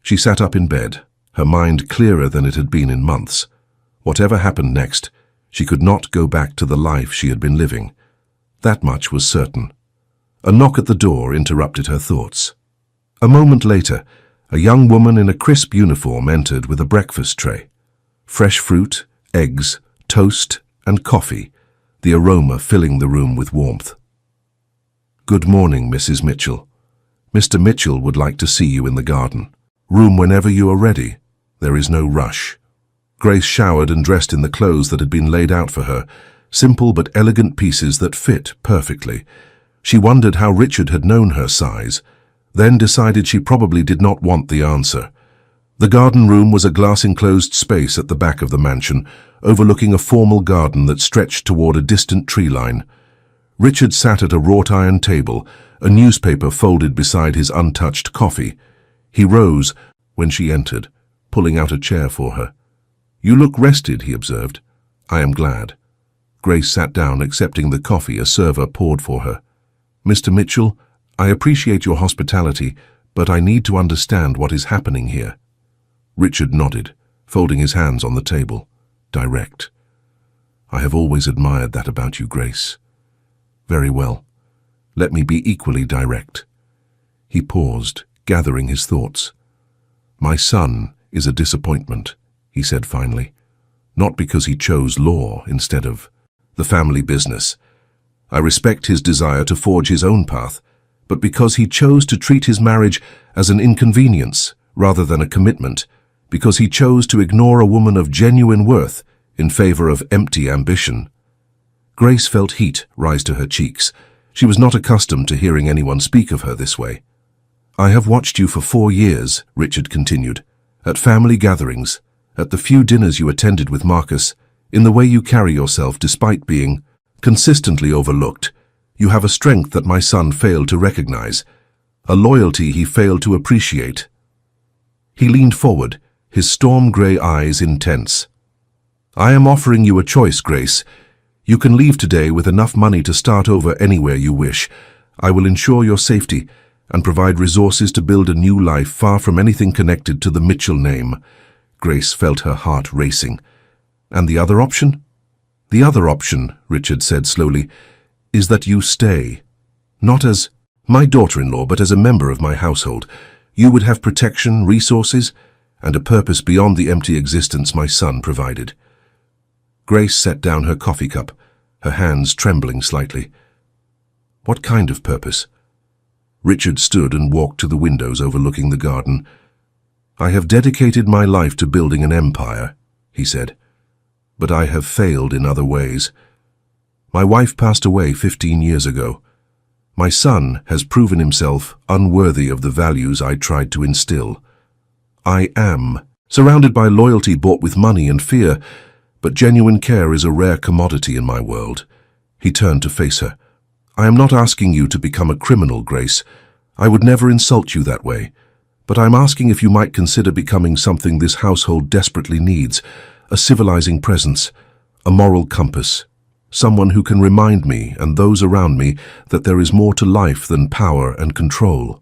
She sat up in bed, her mind clearer than it had been in months. Whatever happened next, she could not go back to the life she had been living. That much was certain. A knock at the door interrupted her thoughts. A moment later, a young woman in a crisp uniform entered with a breakfast tray. Fresh fruit, eggs, toast, and coffee, the aroma filling the room with warmth. "Good morning, Mrs. Mitchell. Mr. Mitchell would like to see you in the garden. Room whenever you are ready. There is no rush." Grace showered and dressed in the clothes that had been laid out for her, simple but elegant pieces that fit perfectly. She wondered how Richard had known her size, then decided she probably did not want the answer. The garden room was a glass-enclosed space at the back of the mansion, overlooking a formal garden that stretched toward a distant tree line. Richard sat at a wrought-iron table, a newspaper folded beside his untouched coffee. He rose when she entered, pulling out a chair for her. "You look rested," he observed. "I am glad." Grace sat down, accepting the coffee a server poured for her. "Mr. Mitchell, I appreciate your hospitality, but I need to understand what is happening here." Richard nodded, folding his hands on the table. Direct. "I have always admired that about you, Grace." "Very well. Let me be equally direct." He paused, gathering his thoughts. "My son is a disappointment," he said finally. "Not because he chose law instead of the family business. I respect his desire to forge his own path, but because he chose to treat his marriage as an inconvenience rather than a commitment, because he chose to ignore a woman of genuine worth in favor of empty ambition." Grace felt heat rise to her cheeks. She was not accustomed to hearing anyone speak of her this way. "I have watched you for 4 years," Richard continued, "at family gatherings, at the few dinners you attended with Marcus, in the way you carry yourself despite being consistently overlooked. You have a strength that my son failed to recognize, a loyalty he failed to appreciate." He leaned forward, his storm-gray eyes intense. "I am offering you a choice, Grace. You can leave today with enough money to start over anywhere you wish. I will ensure your safety and provide resources to build a new life far from anything connected to the Mitchell name." Grace felt her heart racing. "And the other option?" "The other option," Richard said slowly, "is that you stay. Not as my daughter-in-law, but as a member of my household. You would have protection, resources, and a purpose beyond the empty existence my son provided." Grace set down her coffee cup, her hands trembling slightly. "What kind of purpose?" Richard stood and walked to the windows overlooking the garden. "I have dedicated my life to building an empire," he said, "but I have failed in other ways. My wife passed away 15 years ago. My son has proven himself unworthy of the values I tried to instill. I am surrounded by loyalty bought with money and fear, but genuine care is a rare commodity in my world." He turned to face her. "I am not asking you to become a criminal, Grace. I would never insult you that way. But I'm asking if you might consider becoming something this household desperately needs, a civilizing presence, a moral compass, someone who can remind me and those around me that there is more to life than power and control."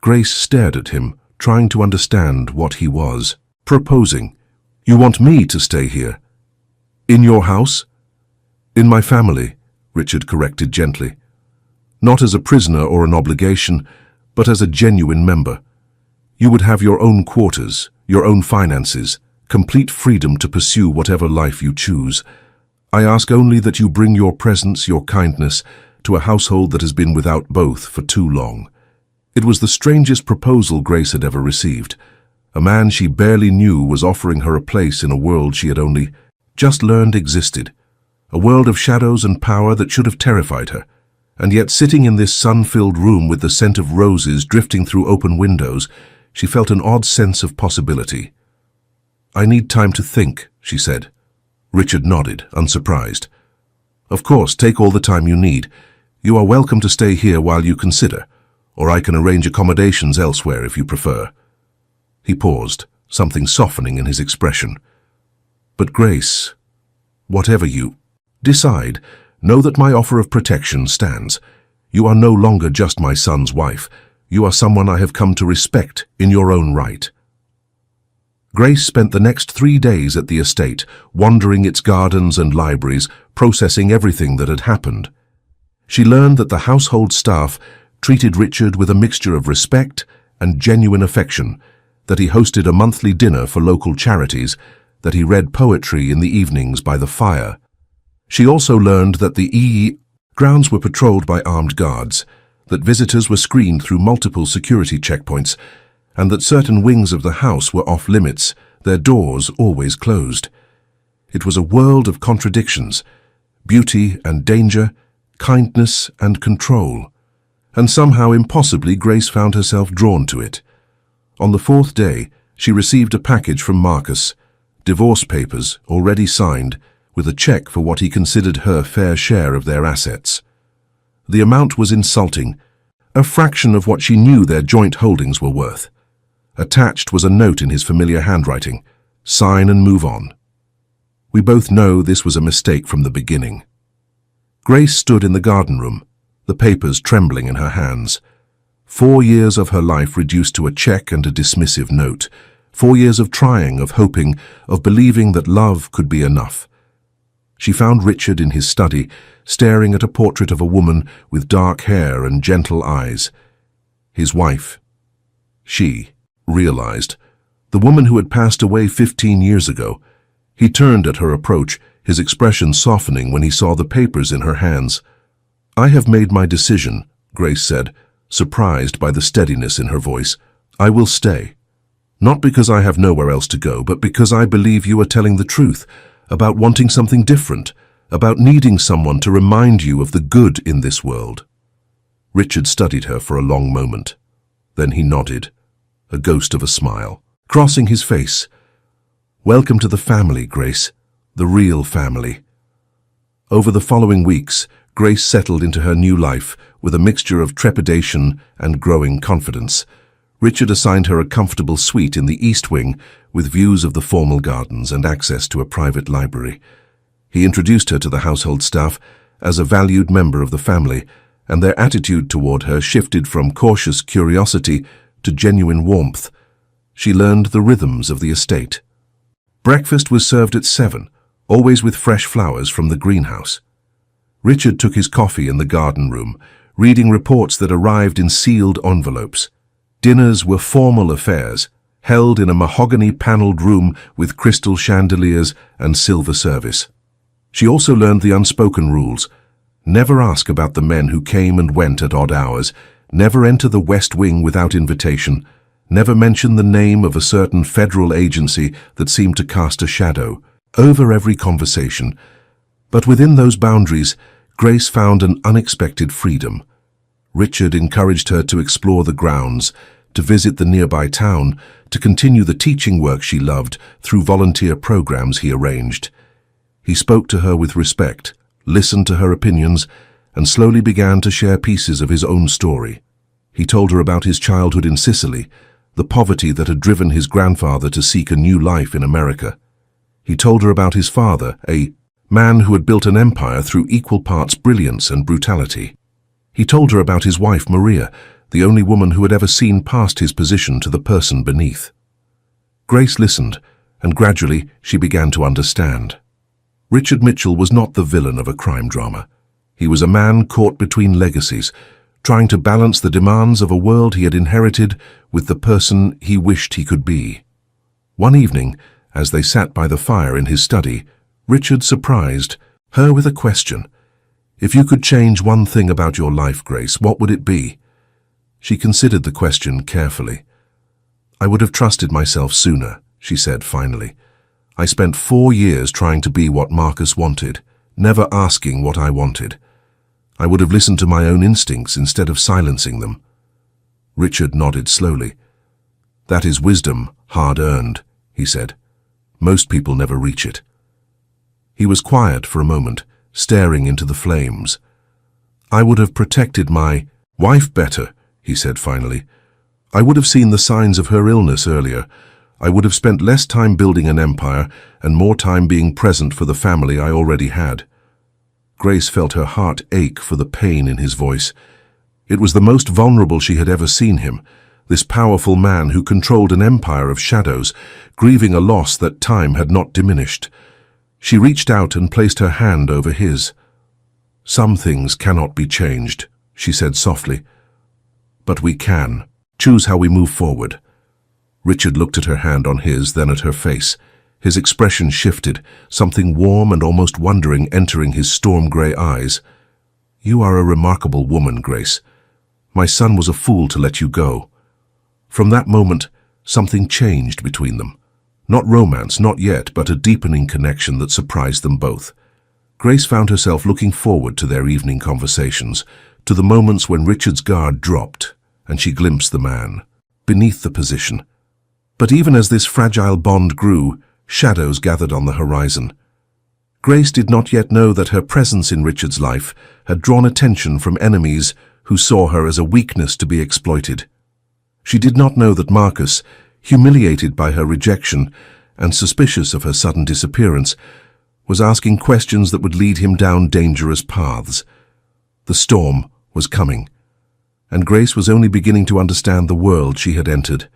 Grace stared at him, trying to understand what he was proposing. "You want me to stay here? In your house?" "In my family," Richard corrected gently. "Not as a prisoner or an obligation, but as a genuine member. You would have your own quarters, your own finances, complete freedom to pursue whatever life you choose. I ask only that you bring your presence, your kindness, to a household that has been without both for too long." It was the strangest proposal Grace had ever received. A man she barely knew was offering her a place in a world she had only just learned existed, a world of shadows and power that should have terrified her. And yet, sitting in this sun-filled room with the scent of roses drifting through open windows, she felt an odd sense of possibility. "I need time to think," she said. Richard nodded, unsurprised. "Of course, take all the time you need. You are welcome to stay here while you consider, or I can arrange accommodations elsewhere if you prefer." He paused, something softening in his expression. "But Grace, whatever you decide, know that my offer of protection stands. You are no longer just my son's wife. You are someone I have come to respect in your own right." Grace spent the next 3 days at the estate, wandering its gardens and libraries, processing everything that had happened. She learned that the household staff treated Richard with a mixture of respect and genuine affection, that he hosted a monthly dinner for local charities, that he read poetry in the evenings by the fire. She also learned that the grounds were patrolled by armed guards, that visitors were screened through multiple security checkpoints, and that certain wings of the house were off limits, their doors always closed. It was a world of contradictions, beauty and danger, kindness and control. And somehow impossibly Grace found herself drawn to it. On the 4th day, she received a package from Marcus, divorce papers already signed, with a check for what he considered her fair share of their assets. The amount was insulting, a fraction of what she knew their joint holdings were worth. Attached was a note in his familiar handwriting, "Sign and move on." We both know this was a mistake from the beginning. Grace stood in the garden room, the papers trembling in her hands. 4 years of her life reduced to a check and a dismissive note. 4 years of trying, of hoping, of believing that love could be enough. She found Richard in his study, staring at a portrait of a woman with dark hair and gentle eyes. His wife. She realized. The woman who had passed away 15 years ago. He turned at her approach, his expression softening when he saw the papers in her hands. "I have made my decision," Grace said, surprised by the steadiness in her voice. "I will stay. Not because I have nowhere else to go, but because I believe you are telling the truth, about wanting something different, about needing someone to remind you of the good in this world." Richard studied her for a long moment. Then he nodded, a ghost of a smile, crossing his face. "Welcome to the family, Grace, the real family." Over the following weeks, Grace settled into her new life with a mixture of trepidation and growing confidence. Richard assigned her a comfortable suite in the East Wing with views of the formal gardens and access to a private library. He introduced her to the household staff as a valued member of the family, and their attitude toward her shifted from cautious curiosity to genuine warmth. She learned the rhythms of the estate. Breakfast was served at 7, always with fresh flowers from the greenhouse. Richard took his coffee in the garden room, reading reports that arrived in sealed envelopes. Dinners were formal affairs, held in a mahogany-paneled room with crystal chandeliers and silver service. She also learned the unspoken rules. Never ask about the men who came and went at odd hours, never enter the West Wing without invitation, never mention the name of a certain federal agency that seemed to cast a shadow over every conversation. But within those boundaries, Grace found an unexpected freedom. Richard encouraged her to explore the grounds, to visit the nearby town, to continue the teaching work she loved through volunteer programs he arranged. He spoke to her with respect, listened to her opinions, and slowly began to share pieces of his own story. He told her about his childhood in Sicily, the poverty that had driven his grandfather to seek a new life in America. He told her about his father, a man who had built an empire through equal parts brilliance and brutality. He told her about his wife, Maria, the only woman who had ever seen past his position to the person beneath. Grace listened, and gradually she began to understand. Richard Mitchell was not the villain of a crime drama. He was a man caught between legacies, trying to balance the demands of a world he had inherited with the person he wished he could be. One evening, as they sat by the fire in his study, Richard surprised her with a question. "If you could change one thing about your life, Grace, what would it be?" She considered the question carefully. "I would have trusted myself sooner," she said finally. "I spent 4 years trying to be what Marcus wanted, never asking what I wanted. I would have listened to my own instincts instead of silencing them." Richard nodded slowly. "That is wisdom, hard-earned," he said. "Most people never reach it." He was quiet for a moment, staring into the flames. "I would have protected my wife better," he said finally. "I would have seen the signs of her illness earlier. I would have spent less time building an empire and more time being present for the family I already had." Grace felt her heart ache for the pain in his voice. It was the most vulnerable she had ever seen him, this powerful man who controlled an empire of shadows, grieving a loss that time had not diminished. She reached out and placed her hand over his. "Some things cannot be changed," she said softly. "But we can. Choose how we move forward." Richard looked at her hand on his, then at her face. His expression shifted, something warm and almost wondering entering his storm-grey eyes. "You are a remarkable woman, Grace. My son was a fool to let you go." From that moment, something changed between them. Not romance, not yet, but a deepening connection that surprised them both. Grace found herself looking forward to their evening conversations, to the moments when Richard's guard dropped, and she glimpsed the man, beneath the position. But even as this fragile bond grew, shadows gathered on the horizon. Grace did not yet know that her presence in Richard's life had drawn attention from enemies who saw her as a weakness to be exploited. She did not know that Marcus, humiliated by her rejection and suspicious of her sudden disappearance, was asking questions that would lead him down dangerous paths. The storm was coming, and Grace was only beginning to understand the world she had entered.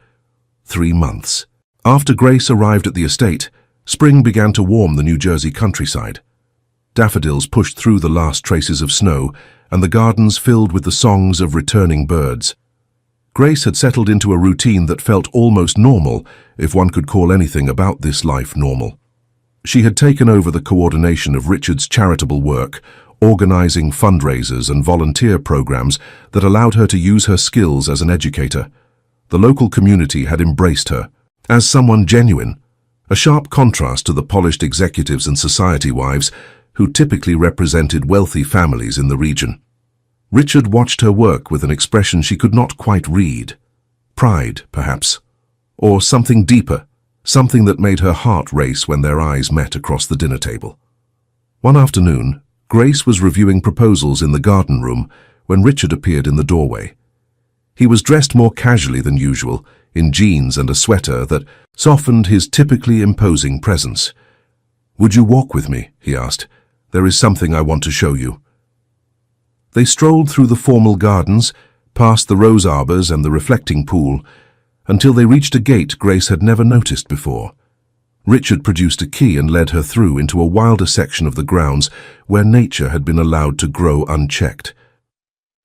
3 months. After Grace arrived at the estate, spring began to warm the New Jersey countryside. Daffodils pushed through the last traces of snow, and the gardens filled with the songs of returning birds. Grace had settled into a routine that felt almost normal, if one could call anything about this life normal. She had taken over the coordination of Richard's charitable work, organizing fundraisers and volunteer programs that allowed her to use her skills as an educator. The local community had embraced her as someone genuine, a sharp contrast to the polished executives and society wives who typically represented wealthy families in the region. Richard watched her work with an expression she could not quite read. Pride, perhaps, or something deeper, something that made her heart race when their eyes met across the dinner table. One afternoon, Grace was reviewing proposals in the garden room when Richard appeared in the doorway. He was dressed more casually than usual, in jeans and a sweater that softened his typically imposing presence. "Would you walk with me?" he asked. "There is something I want to show you." They strolled through the formal gardens, past the rose arbors and the reflecting pool, until they reached a gate Grace had never noticed before. Richard produced a key and led her through into a wilder section of the grounds where nature had been allowed to grow unchecked.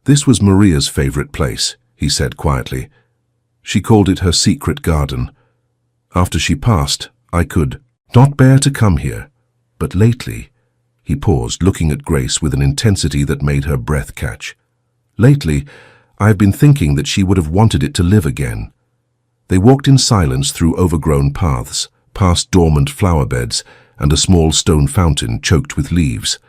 This was Maria's favorite place, he said quietly. She called it her secret garden. After she passed, I could not bear to come here, but lately, he paused, looking at Grace with an intensity that made her breath catch. Lately, I have been thinking that she would have wanted it to live again. They walked in silence through overgrown paths, past dormant flower beds and a small stone fountain choked with leaves.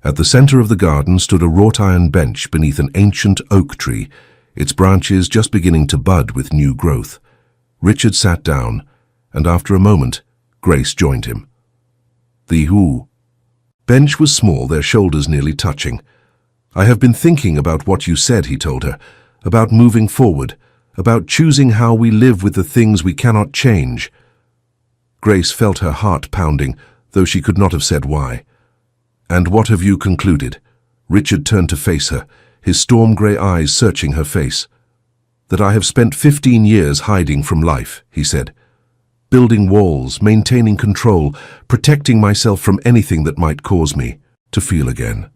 At the center of the garden stood a wrought-iron bench beneath an ancient oak tree, its branches just beginning to bud with new growth. Richard sat down, and after a moment, Grace joined him. The bench was small, their shoulders nearly touching. "I have been thinking about what you said," he told her, "about moving forward, about choosing how we live with the things we cannot change." Grace felt her heart pounding, though she could not have said why. "And what have you concluded?" Richard turned to face her, his storm-grey eyes searching her face. "That I have spent 15 years hiding from life," he said. "Building walls, maintaining control, protecting myself from anything that might cause me to feel again."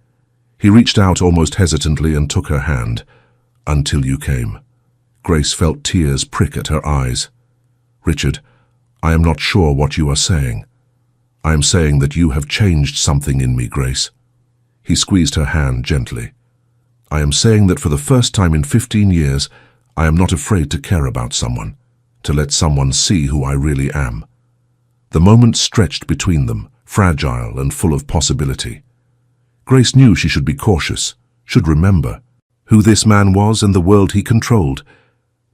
He reached out almost hesitantly and took her hand. "Until you came." Grace felt tears prick at her eyes. "Richard, I am not sure what you are saying." "I am saying that you have changed something in me, Grace." He squeezed her hand gently. "I am saying that for the first time in 15 years, I am not afraid to care about someone, to let someone see who I really am." The moment stretched between them, fragile and full of possibility. Grace knew she should be cautious, should remember who this man was and the world he controlled.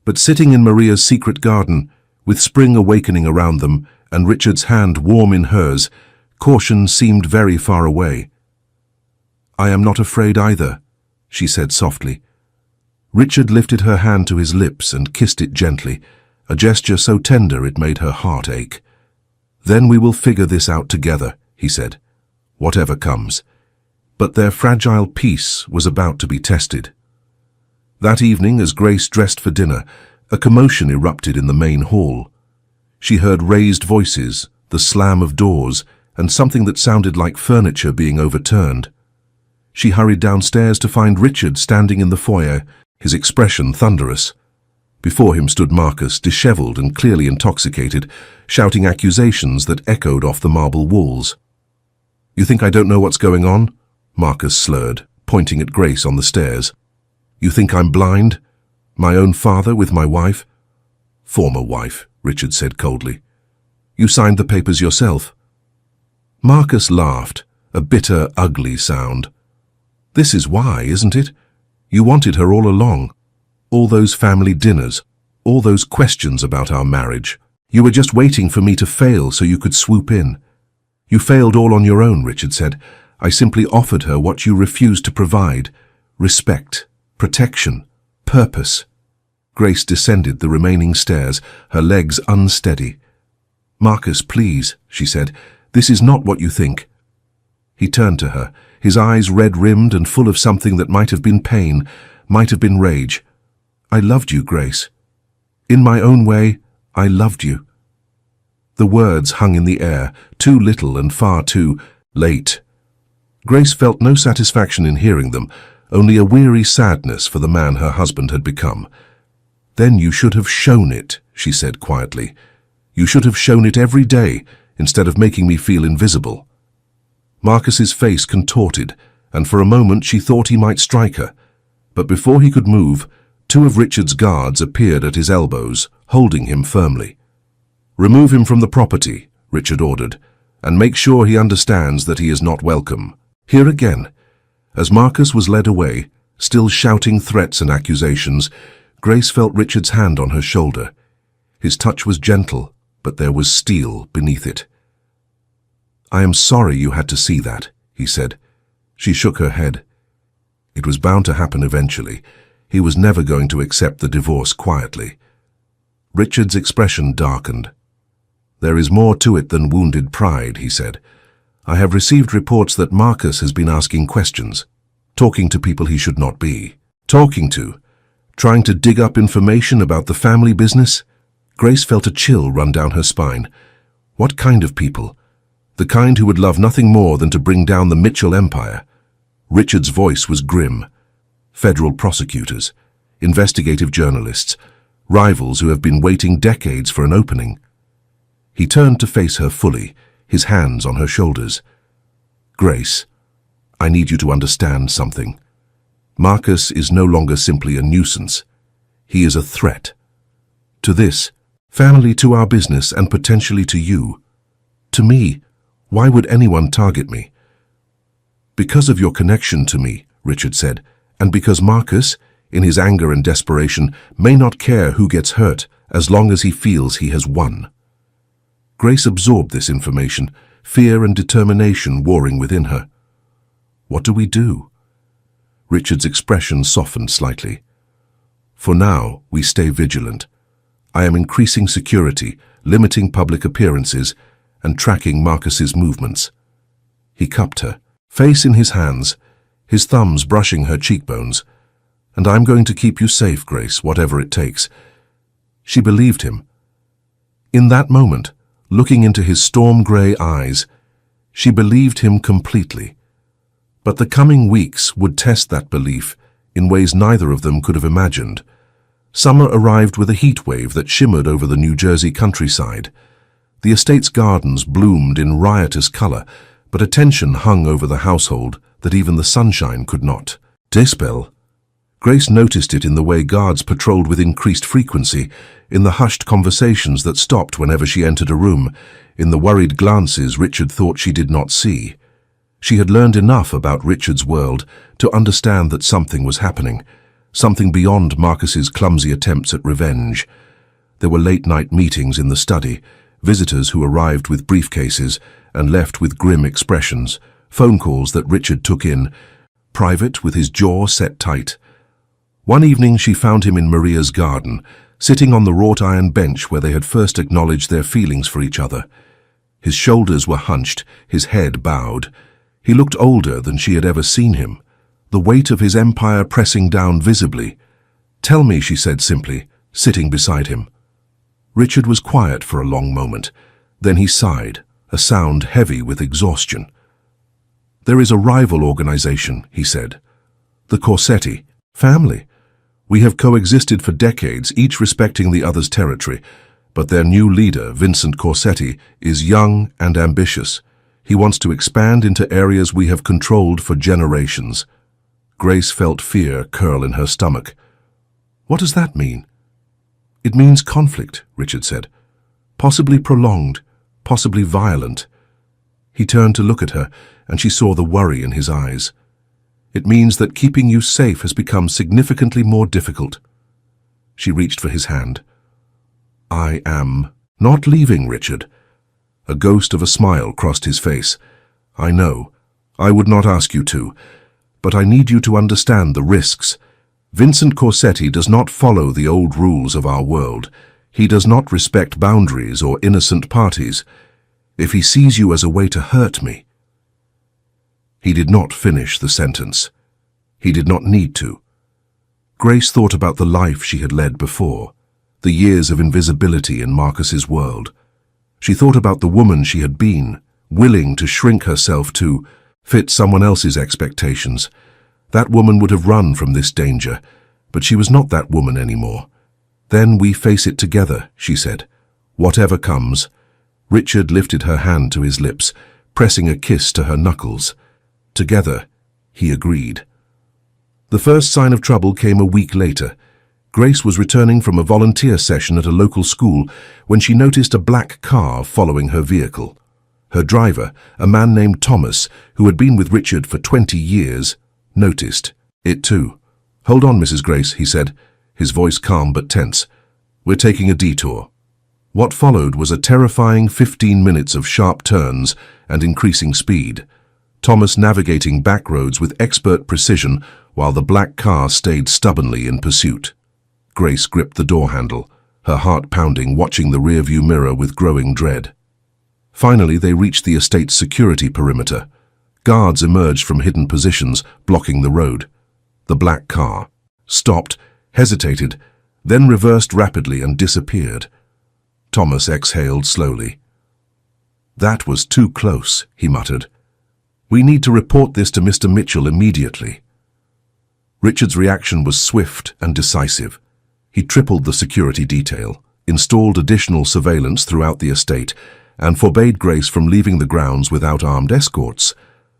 But sitting in Maria's secret garden, with spring awakening around them and Richard's hand warm in hers, caution seemed very far away. "I am not afraid either," she said softly. Richard lifted her hand to his lips and kissed it gently, a gesture so tender it made her heart ache. "Then we will figure this out together," he said, "whatever comes." But their fragile peace was about to be tested. That evening, as Grace dressed for dinner, A commotion erupted in the main hall. She heard raised voices, the slam of doors, and something that sounded like furniture being overturned. She hurried downstairs to find Richard standing in the foyer, his expression thunderous. Before him stood Marcus, disheveled and clearly intoxicated, shouting accusations that echoed off the marble walls. "You think I don't know what's going on?" Marcus slurred, pointing at Grace on the stairs. "You think I'm blind? My own father with my wife?" "Former wife," Richard said coldly. "You signed the papers yourself." Marcus laughed, a bitter, ugly sound. "This is why, isn't it? You wanted her all along. All those family dinners, all those questions about our marriage. You were just waiting for me to fail so you could swoop in." "You failed all on your own," Richard said. "I simply offered her what you refused to provide: respect, protection, purpose." Grace descended the remaining stairs, her legs unsteady. "Marcus, please," she said. "This is not what you think." He turned to her, his eyes red-rimmed and full of something that might have been pain, might have been rage. "I loved you, Grace. In my own way, I loved you." The words hung in the air, too little and far too late. Grace felt no satisfaction in hearing them, only a weary sadness for the man her husband had become. "Then you should have shown it," she said quietly. "You should have shown it every day, instead of making me feel invisible." Marcus's face contorted, and for a moment she thought he might strike her. But before he could move, two of Richard's guards appeared at his elbows, holding him firmly. "Remove him from the property," Richard ordered, "and make sure he understands that he is not welcome here again." As Marcus was led away, still shouting threats and accusations, Grace felt Richard's hand on her shoulder. His touch was gentle, but there was steel beneath it. "I am sorry you had to see that," he said. She shook her head. It was bound to happen eventually. He was never going to accept the divorce quietly. Richard's expression darkened. "There is more to it than wounded pride," he said. "I have received reports that Marcus has been asking questions, talking to people he should not be talking to, trying to dig up information about the family business." Grace felt a chill run down her spine. What kind of people? The kind who would love nothing more than to bring down the Mitchell empire. Richard's voice was grim. Federal prosecutors, investigative journalists, rivals who have been waiting decades for an opening. He turned to face her fully, his hands on her shoulders. "Grace, I need you to understand something. Marcus is no longer simply a nuisance. He is a threat. To this family, to our business, and potentially to you. To me. Why would anyone target me?" "Because of your connection to me," Richard said, "and because Marcus, in his anger and desperation, may not care who gets hurt as long as he feels he has won." Grace absorbed this information, fear and determination warring within her. "What do we do?" Richard's expression softened slightly. "For now, we stay vigilant. I am increasing security, limiting public appearances, and tracking Marcus's movements." He cupped her, face in his hands, his thumbs brushing her cheekbones. "And I'm going to keep you safe, Grace, whatever it takes." She believed him. In that moment, looking into his storm-grey eyes, she believed him completely. But the coming weeks would test that belief in ways neither of them could have imagined. Summer arrived with a heat wave that shimmered over the New Jersey countryside. The estate's gardens bloomed in riotous color, but a tension hung over the household that even the sunshine could not dispel. Grace noticed it in the way guards patrolled with increased frequency, in the hushed conversations that stopped whenever she entered a room, in the worried glances Richard thought she did not see. She had learned enough about Richard's world to understand that something was happening, something beyond Marcus's clumsy attempts at revenge. There were late-night meetings in the study, visitors who arrived with briefcases and left with grim expressions, phone calls that Richard took in, private with his jaw set tight. One evening she found him in Maria's garden, sitting on the wrought-iron bench where they had first acknowledged their feelings for each other. His shoulders were hunched, his head bowed. He looked older than she had ever seen him, the weight of his empire pressing down visibly. "Tell me," she said simply, sitting beside him. Richard was quiet for a long moment. Then he sighed, a sound heavy with exhaustion. "There is a rival organization," he said. "The Corsetti family. We have coexisted for decades, each respecting the other's territory. But their new leader, Vincent Corsetti, is young and ambitious. He wants to expand into areas we have controlled for generations." Grace felt fear curl in her stomach. "What does that mean?" "It means conflict," Richard said. "Possibly prolonged, possibly violent." He turned to look at her, and she saw the worry in his eyes. "It means that keeping you safe has become significantly more difficult." She reached for his hand. "I am not leaving, Richard." A ghost of a smile crossed his face. "I know. I would not ask you to. But I need you to understand the risks. Vincent Corsetti does not follow the old rules of our world. He does not respect boundaries or innocent parties. If he sees you as a way to hurt me—" He did not finish the sentence. He did not need to. Grace thought about the life she had led before, the years of invisibility in Marcus's world. She thought about the woman she had been, willing to shrink herself to fit someone else's expectations. That woman would have run from this danger, but she was not that woman anymore. "Then we face it together," she said. "Whatever comes." Richard lifted her hand to his lips, pressing a kiss to her knuckles. "Together," he agreed. The first sign of trouble came a week later. Grace was returning from a volunteer session at a local school when she noticed a black car following her vehicle. Her driver, a man named Thomas, who had been with Richard for 20 years, noticed it too. "Hold on, Mrs. Grace," he said, his voice calm but tense. "We're taking a detour." What followed was a terrifying 15 minutes of sharp turns and increasing speed. Thomas navigating back roads with expert precision while the black car stayed stubbornly in pursuit. Grace gripped the door handle, her heart pounding, watching the rearview mirror with growing dread. Finally, they reached the estate's security perimeter. Guards emerged from hidden positions, blocking the road. The black car stopped, hesitated, then reversed rapidly and disappeared. Thomas exhaled slowly. "That was too close," he muttered. "We need to report this to Mr. Mitchell immediately." Richard's reaction was swift and decisive. He tripled the security detail, installed additional surveillance throughout the estate, and forbade Grace from leaving the grounds without armed escorts.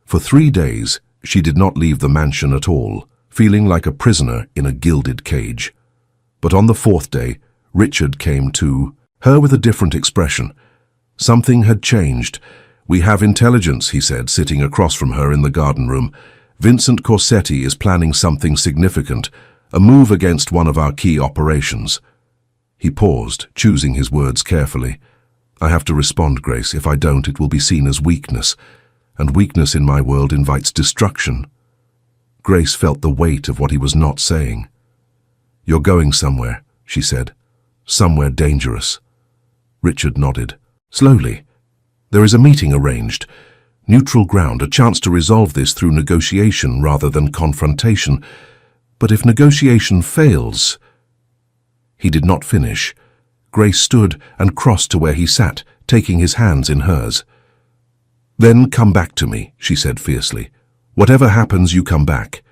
For 3 days, she did not leave the mansion at all, feeling like a prisoner in a gilded cage. But on the 4th day, Richard came to her with a different expression. Something had changed. "We have intelligence," he said, sitting across from her in the garden room. "Vincent Corsetti is planning something significant, a move against one of our key operations." He paused, choosing his words carefully. "I have to respond, Grace. If I don't, it will be seen as weakness, and weakness in my world invites destruction." Grace felt the weight of what he was not saying. "You're going somewhere," she said. "Somewhere dangerous." Richard nodded. "Slowly. There is a meeting arranged. Neutral ground, a chance to resolve this through negotiation rather than confrontation. But if negotiation fails—" He did not finish. Grace stood and crossed to where he sat, taking his hands in hers. "Then come back to me," she said fiercely. "Whatever happens, you come back."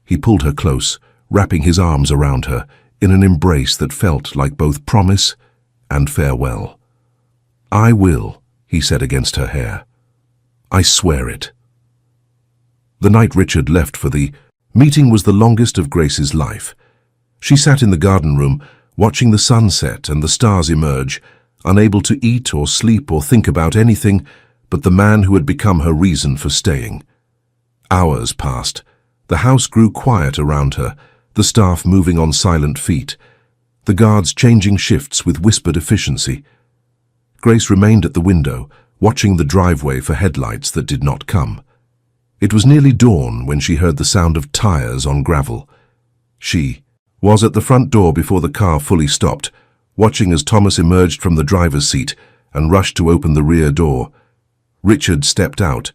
He pulled her close, wrapping his arms around her, in an embrace that felt like both promise and farewell. "I will," he said against her hair. "I swear it." The night Richard left for the meeting was the longest of Grace's life. She sat in the garden room, watching the sunset and the stars emerge, unable to eat or sleep or think about anything but the man who had become her reason for staying. Hours passed. The house grew quiet around her, the staff moving on silent feet, the guards changing shifts with whispered efficiency. Grace remained at the window, watching the driveway for headlights that did not come. It was nearly dawn when she heard the sound of tires on gravel. She was at the front door before the car fully stopped, watching as Thomas emerged from the driver's seat and rushed to open the rear door. Richard stepped out.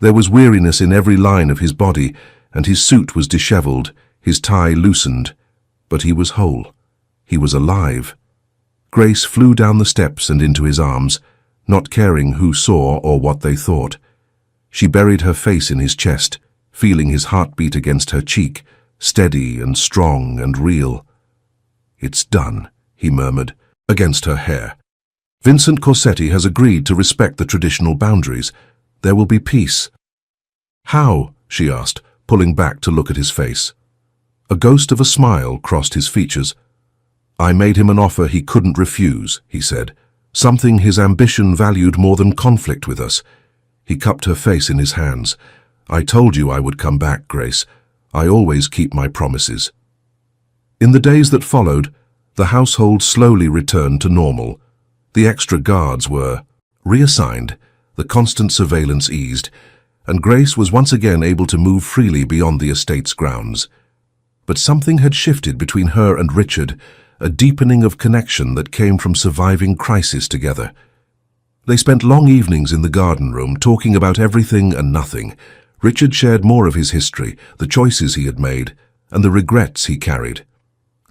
There was weariness in every line of his body, and his suit was disheveled, his tie loosened, but he was whole. He was alive. Grace flew down the steps and into his arms, not caring who saw or what they thought. She buried her face in his chest, feeling his heartbeat against her cheek, steady and strong and real. "It's done," he murmured, against her hair. "Vincent Corsetti has agreed to respect the traditional boundaries. There will be peace." "How?" she asked, pulling back to look at his face. A ghost of a smile crossed his features. "I made him an offer he couldn't refuse," he said, "something his ambition valued more than conflict with us." He cupped her face in his hands. "I told you I would come back, Grace. I always keep my promises." In the days that followed, the household slowly returned to normal. The extra guards were reassigned, the constant surveillance eased, and Grace was once again able to move freely beyond the estate's grounds. But something had shifted between her and Richard, a deepening of connection that came from surviving crisis together. They spent long evenings in the garden room, talking about everything and nothing. Richard shared more of his history, the choices he had made, and the regrets he carried.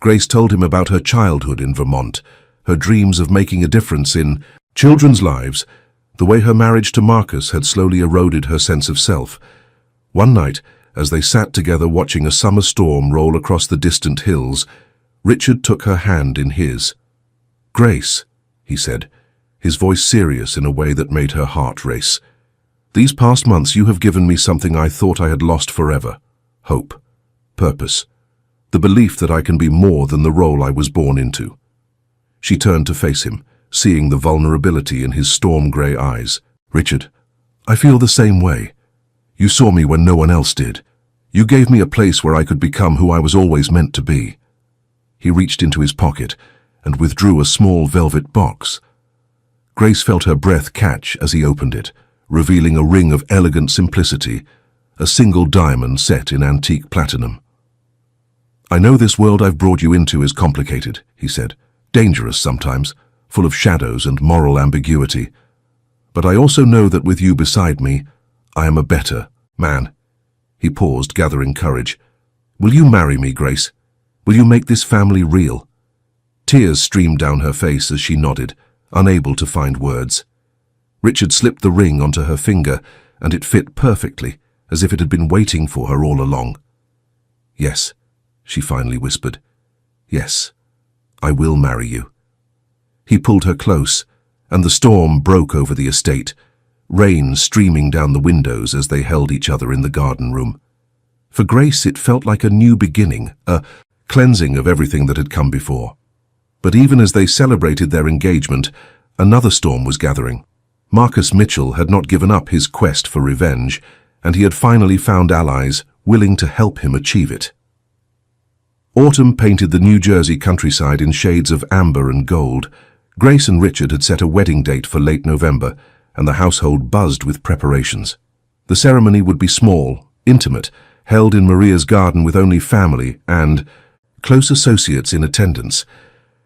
Grace told him about her childhood in Vermont, her dreams of making a difference in children's lives, the way her marriage to Marcus had slowly eroded her sense of self. One night, as they sat together watching a summer storm roll across the distant hills, Richard took her hand in his. "Grace," he said, his voice serious in a way that made her heart race. "These past months you have given me something I thought I had lost forever. Hope. Purpose. The belief that I can be more than the role I was born into." She turned to face him, seeing the vulnerability in his storm-grey eyes. "Richard, I feel the same way. You saw me when no one else did. You gave me a place where I could become who I was always meant to be." He reached into his pocket and withdrew a small velvet box. Grace felt her breath catch as he opened it, revealing a ring of elegant simplicity, a single diamond set in antique platinum. "I know this world I've brought you into is complicated," he said, "dangerous sometimes, full of shadows and moral ambiguity. But I also know that with you beside me, I am a better man." He paused, gathering courage. "Will you marry me, Grace? Will you make this family real?" Tears streamed down her face as she nodded, unable to find words. Richard slipped the ring onto her finger, and it fit perfectly, as if it had been waiting for her all along. "Yes," she finally whispered. "Yes, I will marry you." He pulled her close, and the storm broke over the estate, rain streaming down the windows as they held each other in the garden room. For Grace, it felt like a new beginning, a cleansing of everything that had come before. But even as they celebrated their engagement, another storm was gathering. Marcus Mitchell had not given up his quest for revenge, and he had finally found allies willing to help him achieve it. Autumn painted the New Jersey countryside in shades of amber and gold. Grace and Richard had set a wedding date for late November, and the household buzzed with preparations. The ceremony would be small, intimate, held in Maria's garden with only family and close associates in attendance.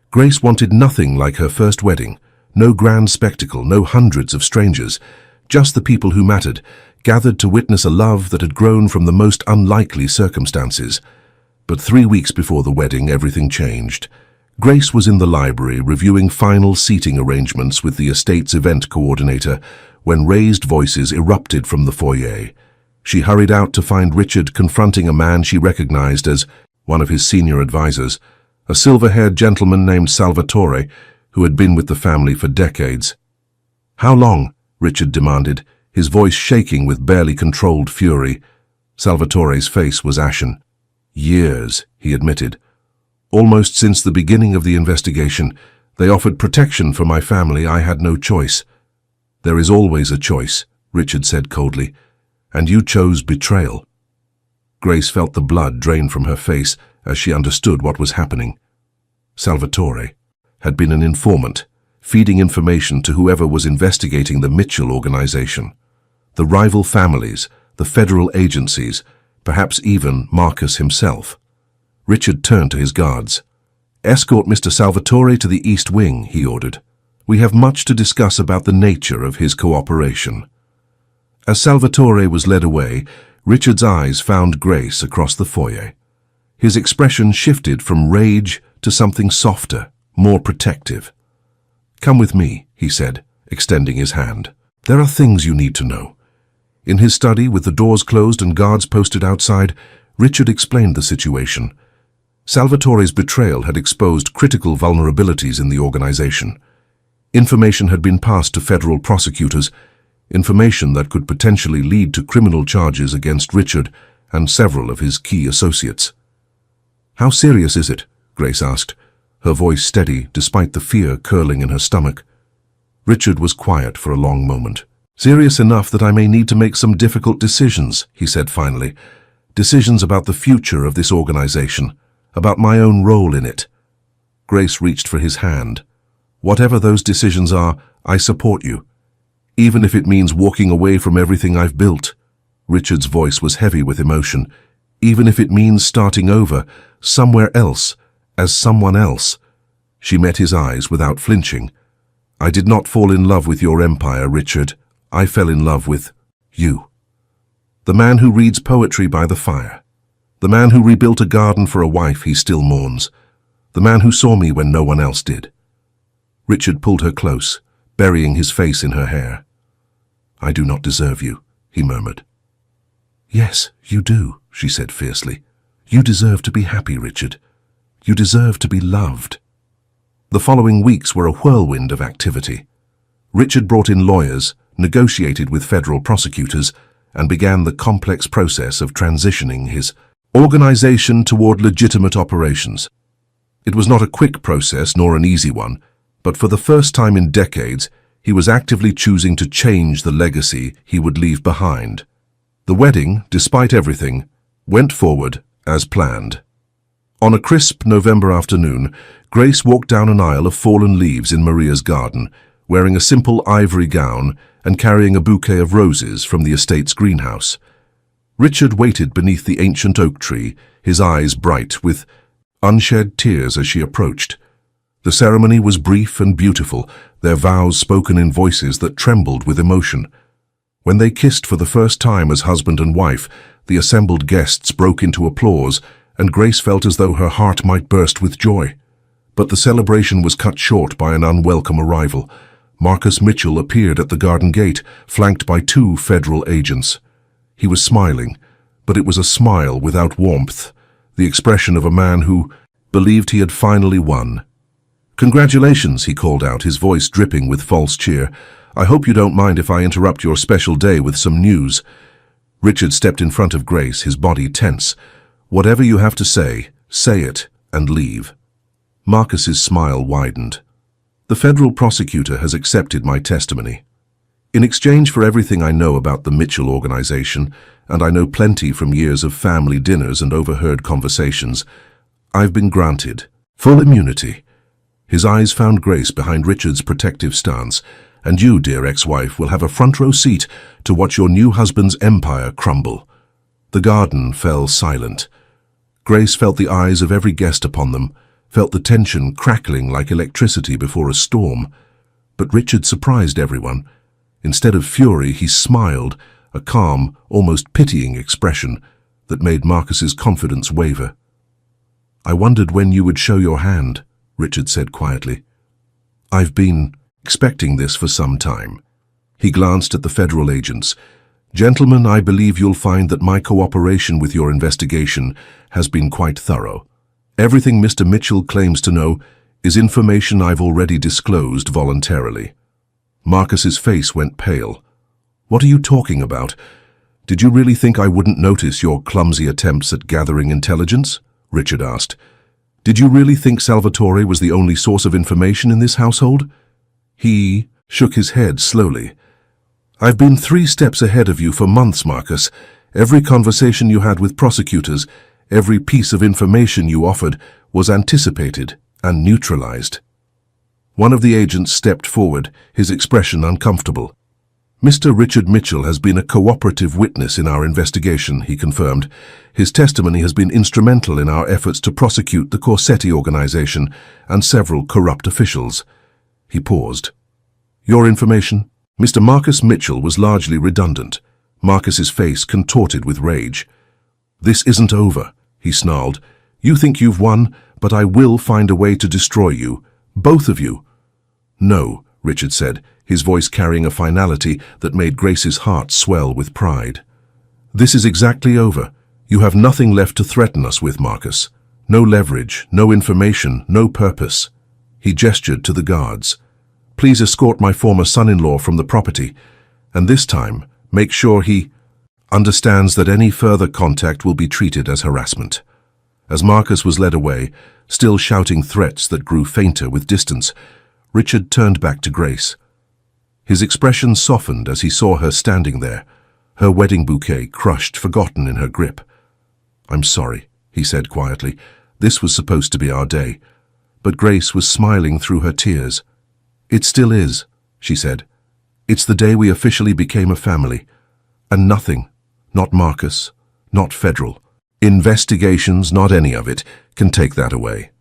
Grace wanted nothing like her first wedding, no grand spectacle, no hundreds of strangers, just the people who mattered, gathered to witness a love that had grown from the most unlikely circumstances. But 3 weeks before the wedding, everything changed. Grace was in the library reviewing final seating arrangements with the estate's event coordinator when raised voices erupted from the foyer. She hurried out to find Richard confronting a man she recognized as one of his senior advisors, a silver-haired gentleman named Salvatore, who had been with the family for decades. "How long?" Richard demanded, his voice shaking with barely controlled fury. Salvatore's face was ashen. "Years," he admitted. "Almost since the beginning of the investigation, they offered protection for my family. I had no choice." "There is always a choice," Richard said coldly, "and you chose betrayal." Grace felt the blood drain from her face as she understood what was happening. Salvatore had been an informant, feeding information to whoever was investigating the Mitchell organization. The rival families, the federal agencies, perhaps even Marcus himself. Richard turned to his guards. "Escort Mr. Salvatore to the East Wing," he ordered. "We have much to discuss about the nature of his cooperation." As Salvatore was led away, Richard's eyes found Grace across the foyer. His expression shifted from rage to something softer, more protective. "Come with me," he said, extending his hand. "There are things you need to know." In his study, with the doors closed and guards posted outside, Richard explained the situation. Salvatore's betrayal had exposed critical vulnerabilities in the organization. Information had been passed to federal prosecutors, information that could potentially lead to criminal charges against Richard and several of his key associates. "How serious is it?" Grace asked, her voice steady despite the fear curling in her stomach. Richard was quiet for a long moment. "Serious enough that I may need to make some difficult decisions," he said finally. "Decisions about the future of this organization, about my own role in it." Grace reached for his hand. "Whatever those decisions are, I support you, even if it means walking away from everything I've built." Richard's voice was heavy with emotion. "Even if it means starting over, somewhere else, as someone else." She met his eyes without flinching. "I did not fall in love with your empire, Richard. I fell in love with you. The man who reads poetry by the fire. The man who rebuilt a garden for a wife he still mourns. The man who saw me when no one else did." Richard pulled her close, burying his face in her hair. "I do not deserve you," he murmured. "Yes, you do," she said fiercely. "You deserve to be happy, Richard. You deserve to be loved." The following weeks were a whirlwind of activity. Richard brought in lawyers, negotiated with federal prosecutors, and began the complex process of transitioning his organization toward legitimate operations. It was not a quick process nor an easy one, but for the first time in decades, he was actively choosing to change the legacy he would leave behind. The wedding, despite everything, went forward as planned. On a crisp November afternoon, Grace walked down an aisle of fallen leaves in Maria's garden, wearing a simple ivory gown and carrying a bouquet of roses from the estate's greenhouse. Richard waited beneath the ancient oak tree, his eyes bright with unshed tears as she approached. The ceremony was brief and beautiful, their vows spoken in voices that trembled with emotion. When they kissed for the first time as husband and wife, the assembled guests broke into applause, and Grace felt as though her heart might burst with joy. But the celebration was cut short by an unwelcome arrival. Marcus Mitchell appeared at the garden gate, flanked by 2 federal agents. He was smiling, but it was a smile without warmth, the expression of a man who believed he had finally won. "Congratulations," he called out, his voice dripping with false cheer. "I hope you don't mind if I interrupt your special day with some news." Richard stepped in front of Grace, his body tense. "Whatever you have to say it, and leave." Marcus's smile widened. "The federal prosecutor has accepted my testimony. In exchange for everything I know about the Mitchell organization, and I know plenty from years of family dinners and overheard conversations, I've been granted full immunity." His eyes found Grace behind Richard's protective stance. "And you, dear ex-wife, will have a front-row seat to watch your new husband's empire crumble." The garden fell silent. Grace felt the eyes of every guest upon them, felt the tension crackling like electricity before a storm. But Richard surprised everyone. Instead of fury, he smiled, a calm, almost pitying expression that made Marcus's confidence waver. "I wondered when you would show your hand," Richard said quietly. "I've been expecting this for some time." He glanced at the federal agents. "Gentlemen, I believe you'll find that my cooperation with your investigation has been quite thorough. Everything Mr. Mitchell claims to know is information I've already disclosed voluntarily." Marcus's face went pale. "What are you talking about? Did you really think I wouldn't notice your clumsy attempts at gathering intelligence?" Richard asked. "Did you really think Salvatore was the only source of information in this household?" He shook his head slowly. "I've been 3 steps ahead of you for months, Marcus. Every conversation you had with prosecutors, every piece of information you offered was anticipated and neutralized." One of the agents stepped forward, his expression uncomfortable. "Mr. Richard Mitchell has been a cooperative witness in our investigation," he confirmed. "His testimony has been instrumental in our efforts to prosecute the Corsetti organization and several corrupt officials." He paused. "Your information?" Mr. Marcus Mitchell was largely redundant. Marcus's face contorted with rage. "This isn't over," he snarled. "You think you've won, but I will find a way to destroy you, both of you." "No," Richard said, his voice carrying a finality that made Grace's heart swell with pride. "This is exactly over. You have nothing left to threaten us with, Marcus. No leverage, no information, no purpose." He gestured to the guards. "Please escort my former son-in-law from the property, and this time, make sure he understands that any further contact will be treated as harassment." As Marcus was led away, still shouting threats that grew fainter with distance, Richard turned back to Grace. His expression softened as he saw her standing there, her wedding bouquet crushed, forgotten in her grip. "I'm sorry," he said quietly. "This was supposed to be our day." But Grace was smiling through her tears. "It still is," she said. "It's the day we officially became a family. And nothing, not Marcus, not federal investigations, not any of it, can take that away."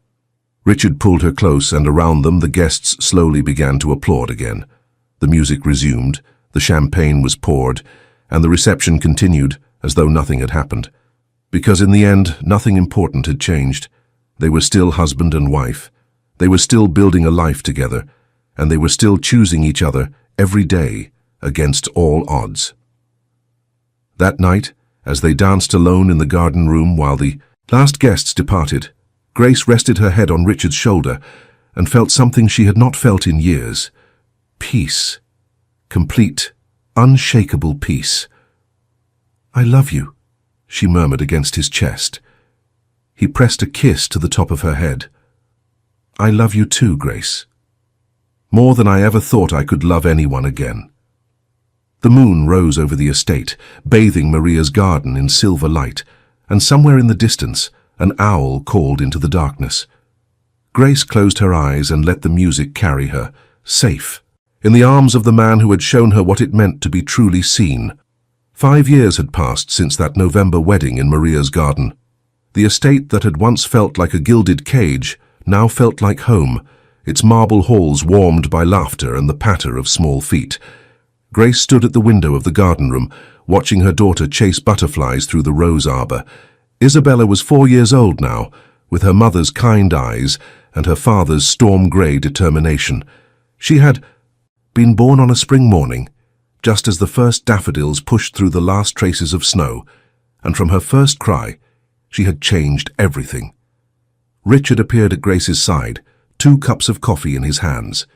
Richard pulled her close, and around them the guests slowly began to applaud again. The music resumed, the champagne was poured, and the reception continued as though nothing had happened. Because in the end, nothing important had changed. They were still husband and wife. They were still building a life together, and they were still choosing each other every day against all odds. That night, as they danced alone in the garden room while the last guests departed, Grace rested her head on Richard's shoulder and felt something she had not felt in years. Peace. Complete, unshakable peace. "I love you," she murmured against his chest. He pressed a kiss to the top of her head. "I love you too, Grace. More than I ever thought I could love anyone again." The moon rose over the estate, bathing Maria's garden in silver light, and somewhere in the distance, an owl called into the darkness. Grace closed her eyes and let the music carry her, safe, in the arms of the man who had shown her what it meant to be truly seen. 5 years had passed since that November wedding in Maria's garden. The estate that had once felt like a gilded cage now felt like home, its marble halls warmed by laughter and the patter of small feet. Grace stood at the window of the garden room, watching her daughter chase butterflies through the rose arbor. Isabella was 4 years old now, with her mother's kind eyes and her father's storm-grey determination. She had been born on a spring morning, just as the first daffodils pushed through the last traces of snow, and from her first cry, she had changed everything. Richard appeared at Grace's side, 2 cups of coffee in his hands.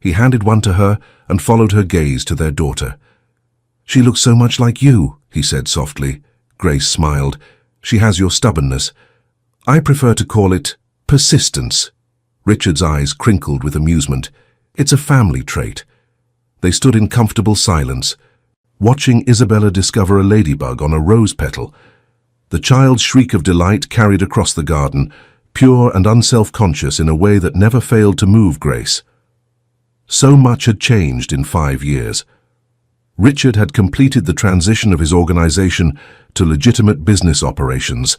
He handed one to her and followed her gaze to their daughter. "She looks so much like you," he said softly. Grace smiled. "She has your stubbornness. I prefer to call it persistence." Richard's eyes crinkled with amusement. "It's a family trait." They stood in comfortable silence, watching Isabella discover a ladybug on a rose petal. The child's shriek of delight carried across the garden, pure and unself-conscious in a way that never failed to move Grace. So much had changed in 5 years. Richard had completed the transition of his organization to legitimate business operations,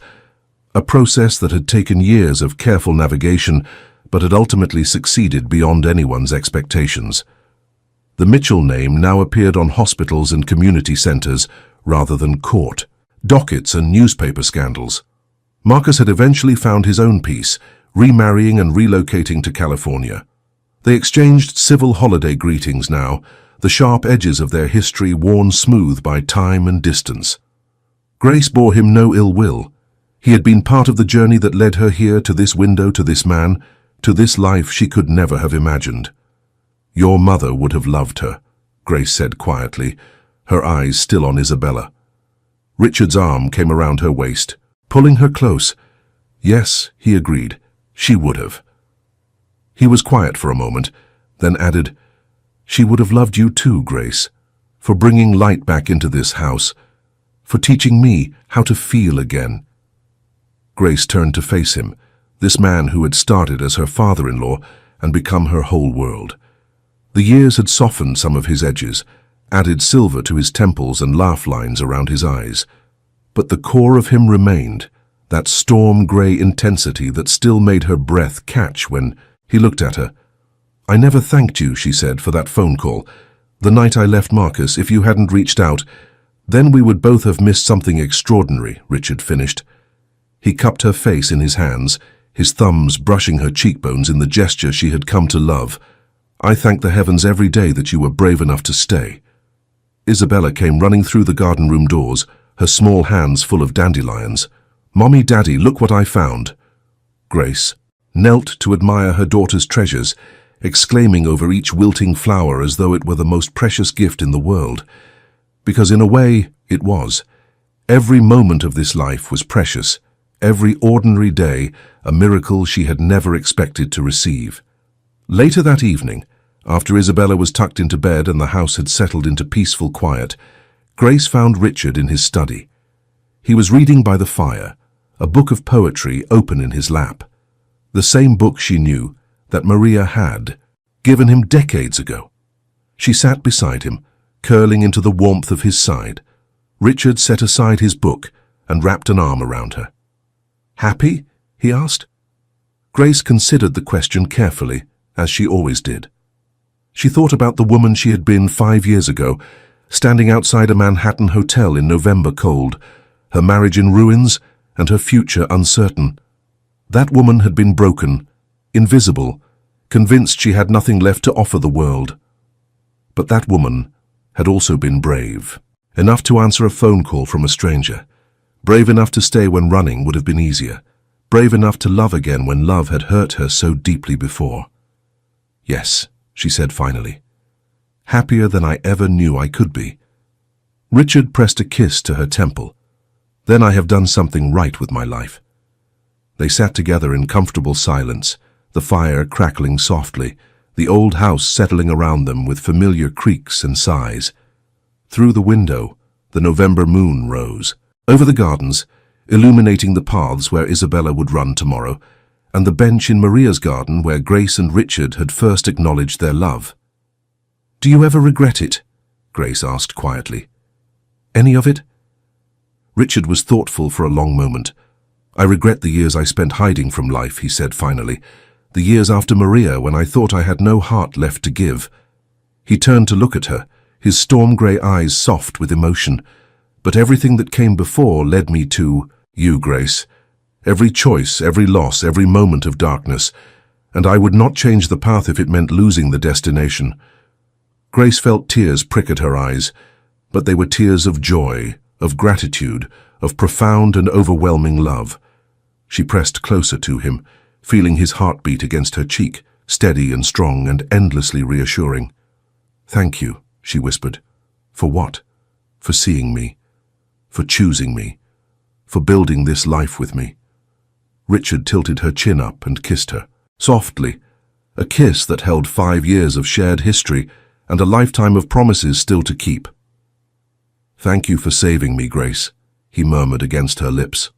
a process that had taken years of careful navigation but had ultimately succeeded beyond anyone's expectations. The Mitchell name now appeared on hospitals and community centers rather than court, dockets and newspaper scandals. Marcus had eventually found his own peace, remarrying and relocating to California. They exchanged civil holiday greetings now, the sharp edges of their history worn smooth by time and distance. Grace bore him no ill will. He had been part of the journey that led her here, to this window, to this man, to this life she could never have imagined. "Your mother would have loved her," Grace said quietly, her eyes still on Isabella. Richard's arm came around her waist, pulling her close. "Yes," he agreed, "she would have." He was quiet for a moment, then added, "She would have loved you too, Grace, for bringing light back into this house, for teaching me how to feel again." Grace turned to face him, this man who had started as her father-in-law and become her whole world. The years had softened some of his edges, added silver to his temples and laugh lines around his eyes. But the core of him remained, that storm-grey intensity that still made her breath catch when he looked at her. "I never thanked you," she said, "for that phone call. The night I left Marcus, if you hadn't reached out, then we would both have missed something extraordinary," Richard finished. He cupped her face in his hands, his thumbs brushing her cheekbones in the gesture she had come to love. "I thank the heavens every day that you were brave enough to stay." Isabella came running through the garden room doors, her small hands full of dandelions. "Mommy, Daddy, look what I found." Grace knelt to admire her daughter's treasures, exclaiming over each wilting flower as though it were the most precious gift in the world. Because in a way, it was. Every moment of this life was precious, every ordinary day a miracle she had never expected to receive. Later that evening, after Isabella was tucked into bed and the house had settled into peaceful quiet, Grace found Richard in his study. He was reading by the fire, a book of poetry open in his lap. The same book she knew, that Maria had given him decades ago. She sat beside him, curling into the warmth of his side. Richard set aside his book and wrapped an arm around her. "Happy?" he asked. Grace considered the question carefully, as she always did. She thought about the woman she had been 5 years ago, standing outside a Manhattan hotel in November cold, her marriage in ruins and her future uncertain. That woman had been broken, invisible, convinced she had nothing left to offer the world. But that woman had also been brave, enough to answer a phone call from a stranger, brave enough to stay when running would have been easier, brave enough to love again when love had hurt her so deeply before. "Yes," she said finally. "Happier than I ever knew I could be." Richard pressed a kiss to her temple. "Then I have done something right with my life." They sat together in comfortable silence, the fire crackling softly, the old house settling around them with familiar creaks and sighs. Through the window, the November moon rose, over the gardens, illuminating the paths where Isabella would run tomorrow, and the bench in Maria's garden where Grace and Richard had first acknowledged their love. "Do you ever regret it?" Grace asked quietly. "Any of it?" Richard was thoughtful for a long moment. "I regret the years I spent hiding from life," he said finally. "The years after Maria when I thought I had no heart left to give." He turned to look at her, his storm-grey eyes soft with emotion. "But everything that came before led me to you, Grace. Every choice, every loss, every moment of darkness. And I would not change the path if it meant losing the destination." Grace felt tears prick at her eyes, but they were tears of joy, of gratitude, of profound and overwhelming love. She pressed closer to him, feeling his heartbeat against her cheek, steady and strong and endlessly reassuring. "Thank you," she whispered. "For what? For seeing me, for choosing me, for building this life with me." Richard tilted her chin up and kissed her, softly, a kiss that held 5 years of shared history and a lifetime of promises still to keep. "Thank you for saving me, Grace," he murmured against her lips.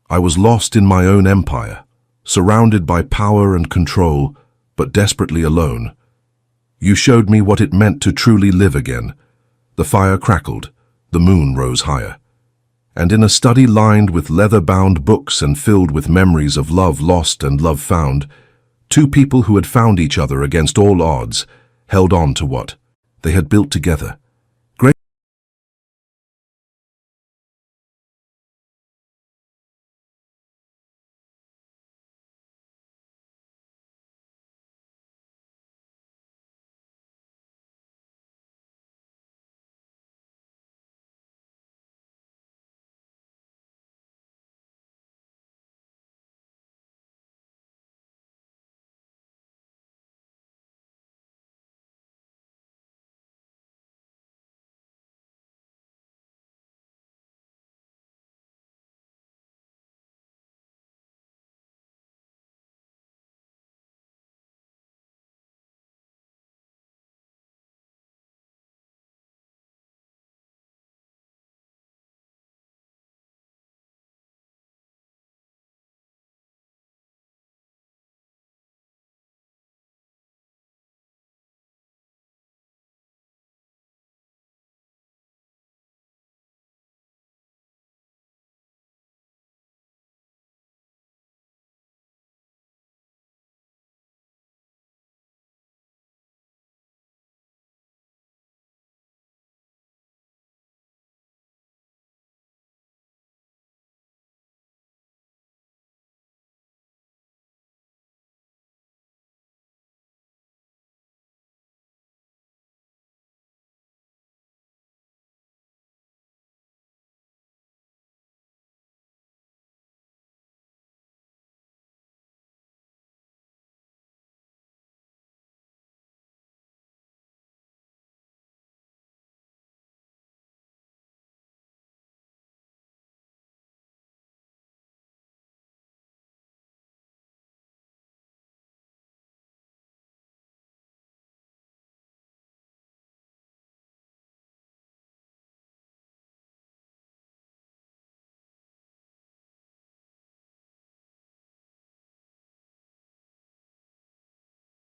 "I was lost in my own empire, surrounded by power and control, but desperately alone. You showed me what it meant to truly live again." The fire crackled, the moon rose higher. And in a study lined with leather-bound books and filled with memories of love lost and love found, two people who had found each other against all odds held on to what they had built together.